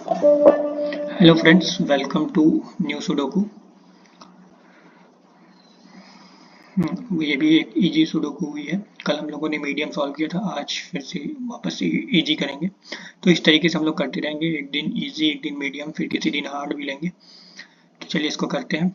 Hello friends, welcome to new sudoku. ये भी एक इजी सुडोकू हुई है। कल हम लोगों ने मीडियम सॉल्व किया था, आज फिर से वापस से इजी करेंगे। तो इस तरीके से हम लोग करते रहेंगे, एक दिन इजी, एक दिन मीडियम, फिर किसी दिन हार्ड भी लेंगे। तो चलिए इसको करते हैं।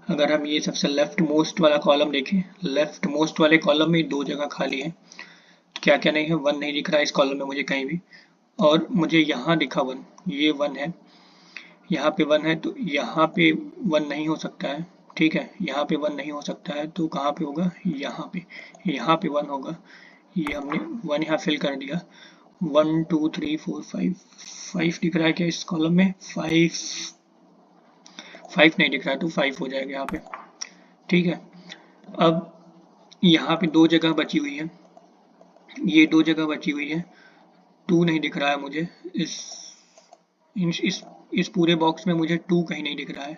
अगर हम ये सबसे लेफ्ट मोस्ट वाला कॉलम देखें, लेफ्ट मोस्ट वाले कॉलम में दो जगह खाली है। क्या क्या नहीं है? वन नहीं दिख रहा है इस कॉलम में मुझे कहीं भी, और मुझे यहाँ दिखा वन, ये वन है, यहाँ पे वन है, तो यहाँ पे वन नहीं हो सकता है। ठीक है, यहाँ पे वन नहीं हो सकता है, तो कहाँ पे होगा? यहाँ पे वन होगा। ये हमने वन यहाँ फिल कर दिया। 1 2 3 4 5, 5 दिख रहा है क्या इस कॉलम में? 5 नहीं दिख रहा है, तो 5 हो जाएगा यहाँ पे। ठीक है, अब यहाँ पे दो जगह बची हुई है, ये दो जगह बची हुई है। 2 नहीं दिख रहा है मुझे इस पूरे बॉक्स में, मुझे 2 कहीं नहीं दिख रहा है।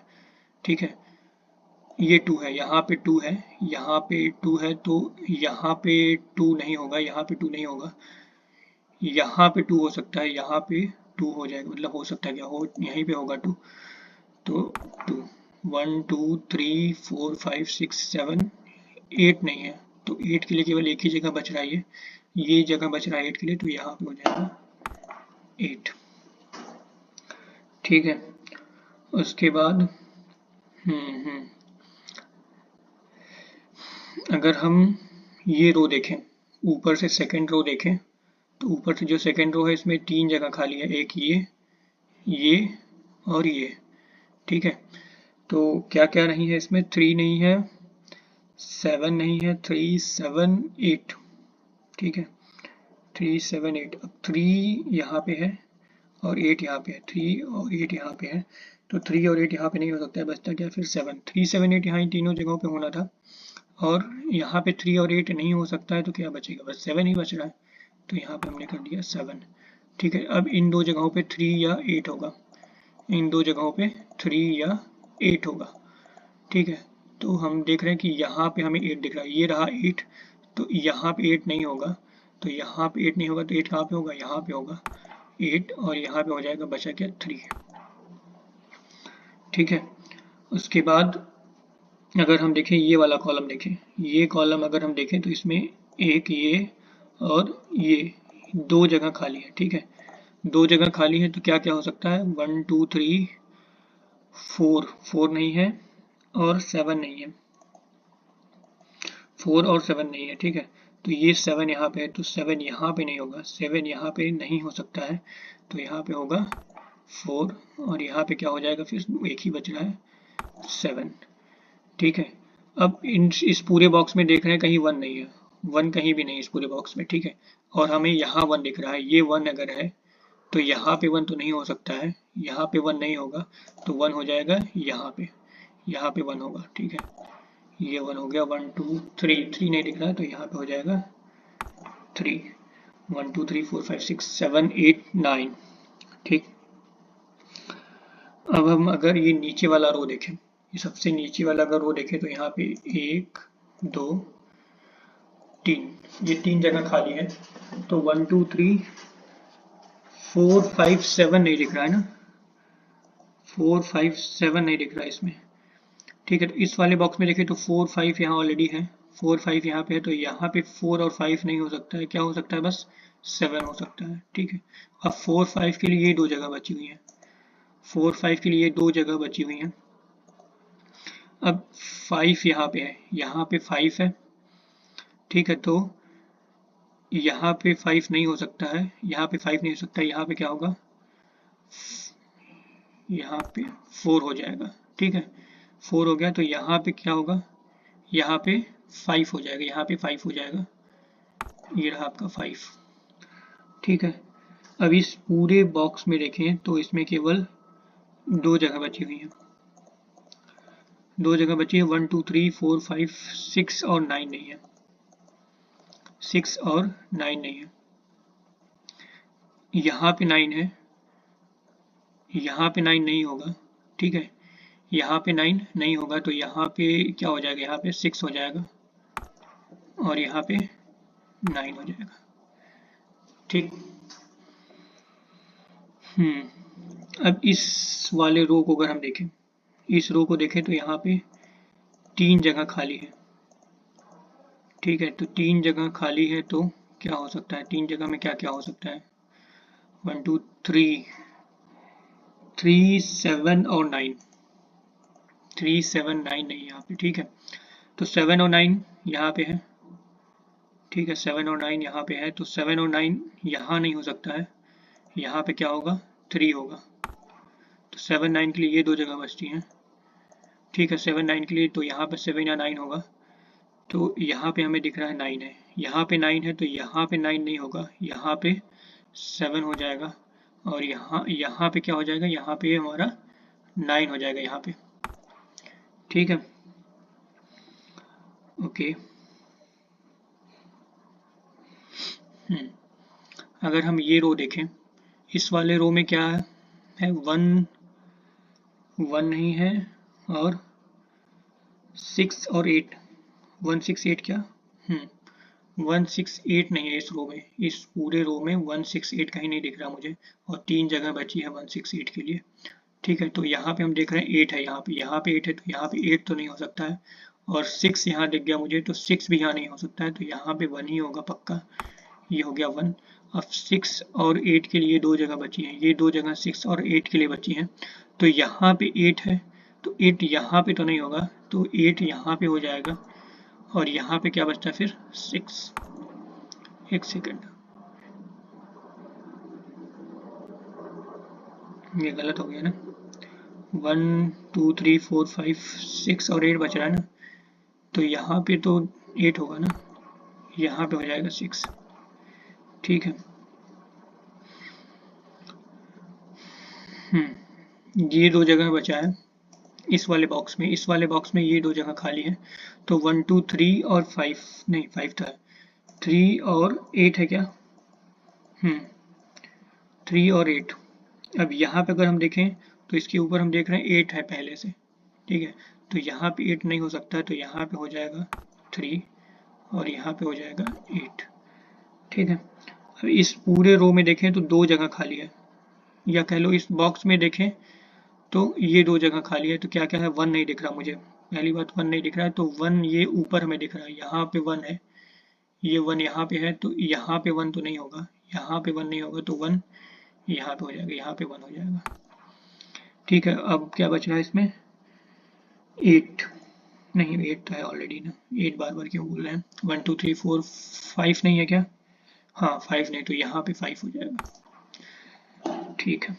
ठीक है, ये 2 है, यहाँ पे 2 है, यहाँ पे 2 है, तो यहाँ पे 2 नहीं होगा, यहाँ पे 2 नहीं होगा, यहाँ पे 2 हो सकता है, यहाँ पे 2 हो जाएगा, मतलब हो सकता है क्या हो, यहीं पे होगा 2। तो 2, 1 2 3 4 5 6 7, 8 नहीं है, तो 8 के लिए केवल एक ही जगह बच रहा है, ये जगह बच रहा है 8 के लिए, तो यहाँ पे हो जाएगा 8। ठीक है, उसके बाद हम्म अगर हम ये रो देखें, ऊपर से सेकंड रो देखें, तो ऊपर से जो सेकंड रो है इसमें तीन जगह खाली है, एक ये और ये। ठीक है, तो क्या क्या नहीं है इसमें? 3 नहीं है, 7 नहीं है, 3 7 8। ठीक है, 3 7 8। अब 3 यहाँ पे है और 8 यहाँ पे है, 3 और 8 यहाँ पे है, तो 3 और 8 यहाँ पे नहीं हो सकता है, बचता क्या फिर 7। 3 7 8 यहाँ इन तीनों जगहों पे होना था, और यहाँ पे 3 और 8 नहीं हो सकता है, तो क्या बचेगा? बस 7 ही बच रहा है, तो यहाँ पे हमने कर दिया 7। ठीक है, अब इन दो जगहों पे 3 या 8 होगा, इन दो जगहों पे 3 या 8 होगा। ठीक है, तो हम देख रहे हैं कि यहाँ पे हमें 8 दिख रहा है, ये रहा 8, तो यहाँ पे 8 नहीं होगा, तो यहाँ पे 8 नहीं होगा, तो 8 कहाँ पे होगा? यहाँ पे होगा 8, और यहाँ पे हो जाएगा, बचा क्या? 3। ठीक है, उसके बाद अगर हम देखें ये वाला कॉलम देखें, ये कॉलम अगर हम देखें तो इसमें एक ये और ये दो जगह खाली है। ठीक है, दो जगह खाली है, तो क्या क्या हो सकता है? 1 2 3 4, 4 नहीं है और 7 नहीं है, 4 और 7 नहीं है। ठीक है, तो ये 7 यहाँ पे है, तो 7 यहाँ पे नहीं होगा, 7 यहाँ पे नहीं हो सकता है, तो यहाँ पे होगा 4, और यहाँ पे क्या हो जाएगा? फिर एक ही बच रहा है, 7। ठीक है, अब इस पूरे बॉक्स में देख रहे हैं कहीं 1 नहीं है, 1 कहीं भी नहीं इस पूरे बॉक्स में। ठीक है, और हमें यहाँ 1 दिख रहा है, ये 1 अगर है तो यहाँ पे 1 तो नहीं हो सकता है, यहाँ पे 1 नहीं होगा, तो 1 हो जाएगा यहाँ पे 1 होगा। ठीक है, ये 1 हो गया। 1 2 3, 3 नहीं दिख रहा है, तो यहाँ पे हो जाएगा 3। 1 2 3 4 5 6 7 8 9। ठीक, अब हम अगर ये नीचे वाला रो देखें, ये सबसे नीचे वाला अगर रो देखें, तो यहाँ पे 1 2 3, ये 3 जगह खाली है, तो 1 2 3 4 5 7 नहीं दिख रहा है ना, 4 5 7 नहीं दिख रहा है इसमें। ठीक है, तो इस वाले बॉक्स में देखें तो 4 5 यहाँ ऑलरेडी है, 4 5 यहाँ पे है, तो यहाँ पे 4 और 5 नहीं हो सकता है, क्या हो सकता है? बस 7 हो सकता है। ठीक है, अब 4 5 के लिए ये दो जगह बची हुई है, 4 5 के लिए दो जगह बची हुई हैं। अब 5 यहाँ पे है, यहाँ पे 5 है। ठीक है, तो यहाँ पे 5 नहीं हो सकता है, यहाँ पे 5 नहीं हो सकता, यहाँ पे क्या होगा? यहाँ पे 4 हो जाएगा। ठीक है, 4 हो गया, तो यहाँ पे क्या होगा? यहाँ पे 5 हो जाएगा, यहाँ पे 5 हो जाएगा, ये रहा आपका 5। ठीक है, अब इस पूरे बॉक्स में देखें तो इसमें केवल दो जगह बची हुई है, दो जगह बची है, 1 2 3 4 5 6 और 9 नहीं है, 6 और 9 नहीं है, यहाँ पे 9 है, यहाँ पे 9 नहीं होगा। ठीक है, यहाँ पे 9 नहीं होगा, तो यहाँ पे क्या हो जाएगा? यहाँ पे 6 हो जाएगा, और यहाँ पे 9 हो जाएगा। ठीक, अब इस वाले रो को अगर हम देखें, इस रो को देखें तो यहाँ पे 3 जगह खाली है। ठीक है, तो 3 जगह खाली है तो क्या हो सकता है, 3 जगह में क्या क्या हो सकता है, 1 2 3 3 7 और 9, 3 7 9 नहीं यहाँ पे। ठीक है, तो 7 और 9 यहाँ पे है। ठीक है, 7 और 9 यहाँ पे है, तो 7 और 9 यहाँ नहीं हो सकता है, यहाँ पे क्या होगा, 3 होगा। तो 7 9 के लिए ये 2 जगह बचती हैं। ठीक है, 7 9 के लिए तो यहाँ पे 7 या 9 होगा, तो यहाँ पे हमें दिख रहा है 9 है, यहाँ पे 9 है, तो यहाँ पे 9 नहीं होगा, यहाँ पे 7 हो जाएगा, और यहाँ पे क्या हो जाएगा, यहाँ पे हमारा 9 हो जाएगा यहाँ पे। ठीक है, ओके। अगर हम ये रो देखें, इस वाले रो में क्या है, 1 1 नहीं है, और 6 और 8, 1 6 8 क्या, 1 6 8 नहीं है इस रो में, इस पूरे रो में 1 6 8 कहीं नहीं दिख रहा मुझे, और 3 जगह बची है 1 6 8 के लिए। ठीक है, तो यहाँ पे हम देख रहे हैं 8 है, यहाँ पे 8 है, तो यहाँ पे 8 तो नहीं हो सकता है, और 6 यहाँ दिख गया मुझे, तो 6 भी यहाँ नहीं हो सकता है, तो यहाँ पे 1 ही होगा पक्का। ये हो गया 1। अब 6 और 8 के लिए 2 जगह बची हैं, ये 2 जगह 6 और 8 के लिए बची हैं, तो यहाँ पे 8 है, तो 8 यहाँ पे तो नहीं होगा, तो 8 यहाँ पे हो जाएगा, और यहाँ पे क्या बचता है फिर, 6। एक सेकेंड, ये गलत हो गया ना, 1 2 3 4 5 6 और 8 बच रहा है ना, तो यहाँ पे तो 8 होगा ना, यहाँ पे हो जाएगा 6। ठीक है, ये 2 जगह बचा है इस वाले बॉक्स में, इस वाले बॉक्स में ये 2 जगह खाली है, तो 1 2 3 और 5 नहीं, 5 था, 3 और 8 है क्या, 3 और 8। अब यहाँ पे अगर हम देखें तो इसके ऊपर हम देख रहे हैं 8 है पहले से। ठीक है, तो यहाँ पे 8 नहीं हो सकता है, तो यहाँ पे हो जाएगा 3, और यहाँ पे हो जाएगा 8। ठीक है, अब इस पूरे रो में देखें तो 2 जगह खाली है, या कह लो इस बॉक्स में देखें तो ये 2 जगह खाली है, तो क्या क्या है, 1 नहीं दिख रहा मुझे, पहली बात 1 नहीं दिख रहा है, तो 1 ये ऊपर हमें दिख रहा है, यहाँ पे 1 है, ये 1 यहाँ पे है, तो यहाँ पे 1 तो नहीं होगा, यहाँ पे 1 नहीं होगा, तो 1 यहाँ पे हो जाएगा, यहाँ पे 1 हो जाएगा। ठीक है, अब क्या बच रहा है इसमें, 8 नहीं, 8 तो है ऑलरेडी ना, 8 बार बार क्यों बोल रहे हैं, 1 2 3 4 5 नहीं है क्या, हाँ 5 नहीं, तो यहाँ पे 5 हो जाएगा। ठीक है,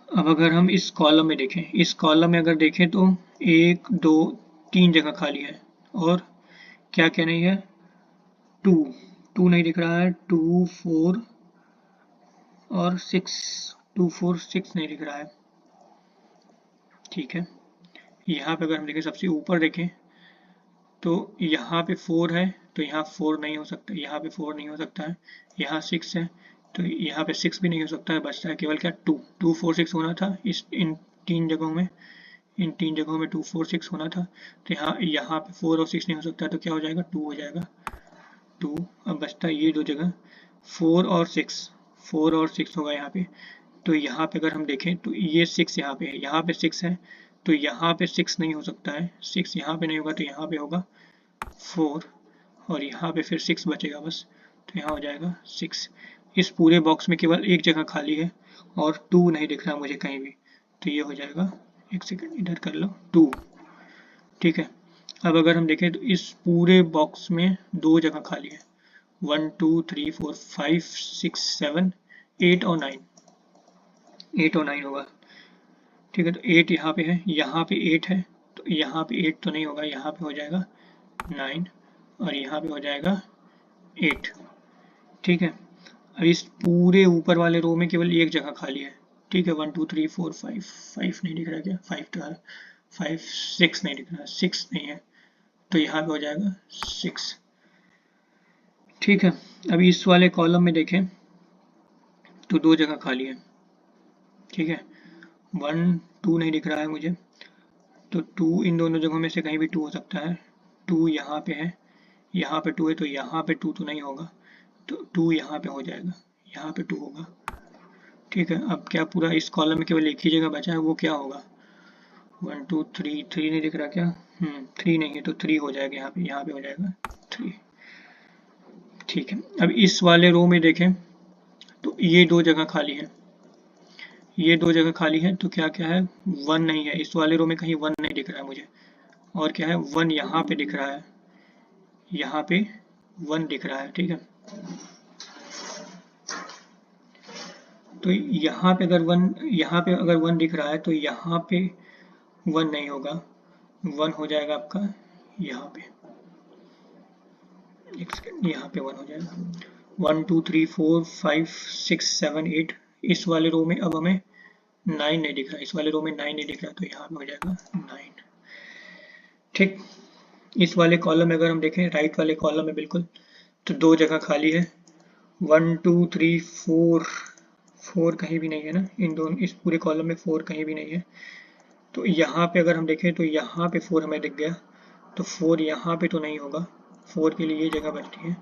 अब अगर हम इस कॉलम में देखें, इस कॉलम में अगर देखें तो 1 2 3 जगह खाली है, और क्या क्या नहीं है, 2 2 नहीं दिख रहा है, 2 4 और 6, 2 4 6 नहीं दिख रहा है। ठीक है, यहाँ पे अगर हम देखें, सबसे ऊपर देखें तो यहाँ पे 4 है, तो यहाँ 4 नहीं हो सकता, यहाँ पे 4 नहीं हो सकता है, यहाँ 6 है, तो यहाँ पे 6 भी नहीं हो सकता है, बचता है केवल क्या, 2 2 4 6 होना था इन 3 जगहों में, इन 3 जगहों में 2 4 6 होना था, तो यहाँ पे 4 और 6 नहीं हो सकता, तो क्या हो जाएगा, 2 हो जाएगा, 2। अब बचता है ये 2 जगह, 4 और 6, 4 और 6 होगा यहाँ पे, तो यहाँ पे अगर हम देखें तो ये 6 यहाँ पे है, यहाँ पे 6 है, तो यहाँ पे 6 नहीं हो सकता है, 6 यहाँ पे नहीं होगा, तो यहाँ पे होगा 4, और यहाँ पे फिर 6 बचेगा बस, तो यहाँ हो जाएगा 6। इस पूरे बॉक्स में केवल एक जगह खाली है, और 2 नहीं दिख रहा मुझे कहीं भी, तो ये हो जाएगा, एक सेकेंड इधर कर लो, 2। ठीक है, अब अगर हम देखें तो इस पूरे बॉक्स में 2 जगह खाली है, 1 2 3 4 5 6 7 8 और 9, 8 और 9 होगा। ठीक है, तो 8 यहाँ पे है, यहाँ पे 8 है, तो यहाँ पे 8 तो नहीं होगा, यहाँ पे हो जाएगा 9, और यहाँ पे हो जाएगा 8। ठीक है, अब इस पूरे ऊपर वाले रो में केवल एक जगह खाली है। ठीक है, 1 2 3 4 5 5 नहीं दिख रहा क्या, 5 तो है, 5 6 नहीं दिख रहा, 6 नहीं है, तो यहाँ पे हो जाएगा 6। ठीक है, अभी इस वाले कॉलम में देखें तो 2 जगह खाली है। ठीक है, 1 2 नहीं दिख रहा है मुझे, तो 2 इन दोनों जगहों में से कहीं भी 2 हो सकता है, 2 यहाँ पे है, यहाँ पे 2 है, तो यहाँ पे 2 तो नहीं होगा, तो 2 यहाँ पे हो जाएगा, यहाँ पे 2 होगा। ठीक है, अब क्या पूरा इस कॉलम में केवल एक ही जगह बचा है, वो क्या होगा? 1 2 3 3 नहीं दिख रहा क्या? 3 नहीं है तो 3 हो जाएगा यहाँ पे हो जाएगा 3। ठीक है, अब इस वाले रो में देखें तो ये 2 जगह खाली है, ये 2 जगह खाली है, तो क्या क्या है? 1 नहीं है, इस वाले रो में कहीं 1 नहीं दिख रहा है मुझे, और क्या है? 1 यहाँ पे दिख रहा है, यहाँ पे 1 दिख रहा है। ठीक है, तो यहाँ पे अगर 1 दिख रहा है तो यहाँ पे 1 नहीं होगा, 1 हो जाएगा आपका यहाँ पे, एक सेकेंड, यहाँ पे 1 हो जाएगा। 1 2 3 4 5 6 7 8, इस वाले रो में अब हमें 9 नहीं दिख रहा, इस वाले रो में 9 नहीं दिख रहा, तो यहाँ पे हो जाएगा 9। ठीक, इस वाले कॉलम में अगर हम देखें, राइट वाले कॉलम में बिल्कुल, तो 2 जगह खाली है, 1 2 3 4, 4 कहीं भी नहीं है ना, इन दोनों इस पूरे कॉलम में 4 कहीं भी नहीं है। तो यहाँ पे अगर हम देखें तो यहाँ पे 4 हमें दिख गया, तो 4 यहाँ पे तो नहीं होगा, 4 के लिए ये जगह बचती है,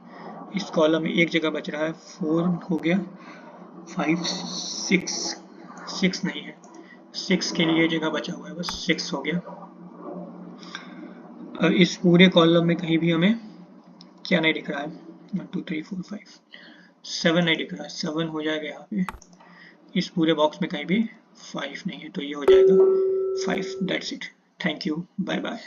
इस कॉलम में एक जगह बच रहा है, 4 हो गया, 5 6 नहीं है, 6 के लिए जगह बचा हुआ है, बस 6 हो गया। अब इस पूरे कॉलम में कहीं भी हमें क्या नहीं दिख रहा है? 1 2 3 4 5 7 नहीं दिख रहा है, 7 हो जाएगा यहाँ पे, इस पूरे बॉक्स में कहीं भी 5 नहीं है, तो ये हो जाएगा 5। That's it, thank you, bye bye.